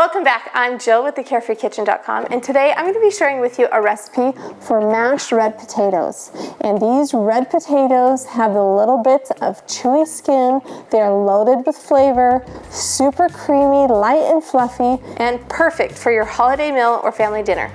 Welcome back. I'm Jill with the CarefreeKitchen.com, and today I'm going to be sharing with you a recipe for mashed red potatoes. And these red potatoes have a little bit of chewy skin. They're loaded with flavor, super creamy, light and fluffy, and perfect for your holiday meal or family dinner.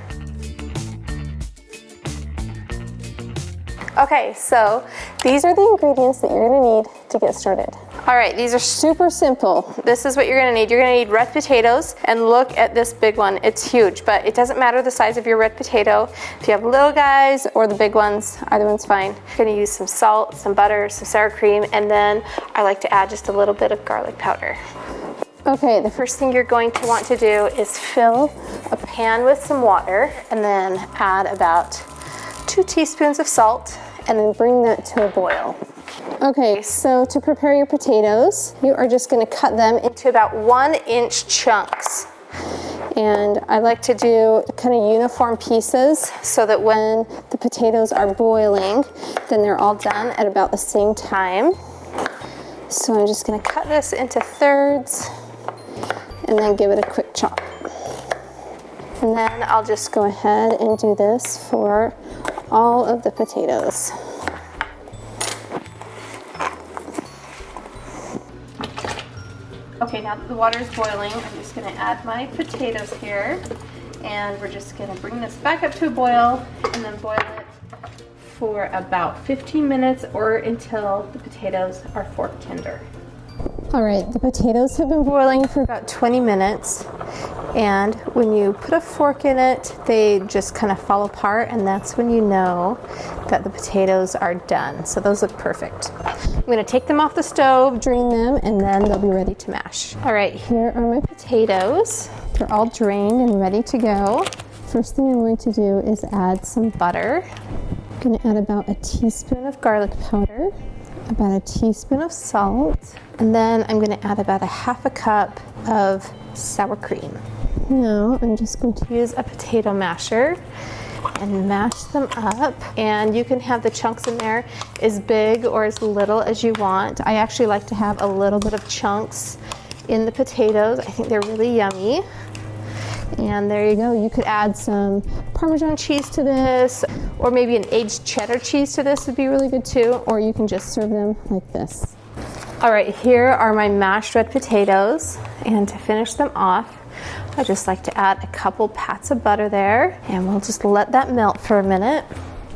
Okay, so these are the ingredients that you're going to need to get started. All right, these are super simple. This is what you're gonna need. You're gonna need red potatoes, and look at this big one. It's huge, but it doesn't matter the size of your red potato. If you have little guys or the big ones, either one's fine. You're gonna use some salt, some butter, some sour cream, and then I like to add just a little bit of garlic powder. Okay, the first thing you're going to want to do is fill a pan with some water, and then add about 2 teaspoons of salt, and then bring that to a boil. Okay, so to prepare your potatoes, you are just going to cut them into about 1-inch chunks. And I like to do kind of uniform pieces so that when the potatoes are boiling, then they're all done at about the same time. So I'm just going to cut this into thirds and then give it a quick chop. And then I'll just go ahead and do this for all of the potatoes. Okay, now that the water is boiling, I'm just going to add my potatoes here, and we're just going to bring this back up to a boil and then boil it for about 15 minutes or until the potatoes are fork tender. All right, the potatoes have been boiling for about 20 minutes, and when you put a fork in it, they just kind of fall apart, and that's when you know that the potatoes are done. So those look perfect. I'm going to take them off the stove, drain them, and then they'll be ready to mash. All right, here are my potatoes. They're all drained and ready to go. First thing I'm going to do is add some butter. I'm going to add about a teaspoon of garlic powder, about a teaspoon of salt, and then I'm going to add about a half a cup of sour cream. Now I'm just going to use a potato masher and mash them up, and you can have the chunks in there as big or as little as you want. I actually like to have a little bit of chunks in the potatoes. I think they're really yummy. And there you go. You could add some Parmesan cheese to this, or maybe an aged cheddar cheese to this would be really good too, or you can just serve them like this. All right, here are my mashed red potatoes, and to finish them off, I just like to add a couple pats of butter there, and we'll just let that melt for a minute.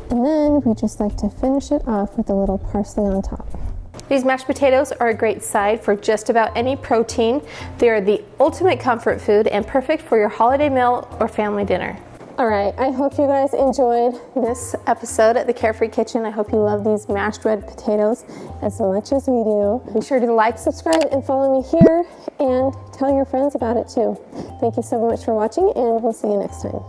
And then we just like to finish it off with a little parsley on top. These mashed potatoes are a great side for just about any protein. They are the ultimate comfort food and perfect for your holiday meal or family dinner. All right, I hope you guys enjoyed this episode at the Carefree Kitchen. I hope you love these mashed red potatoes as much as we do. Be sure to like, subscribe, and follow me here, and tell your friends about it too. Thank you so much for watching, and we'll see you next time.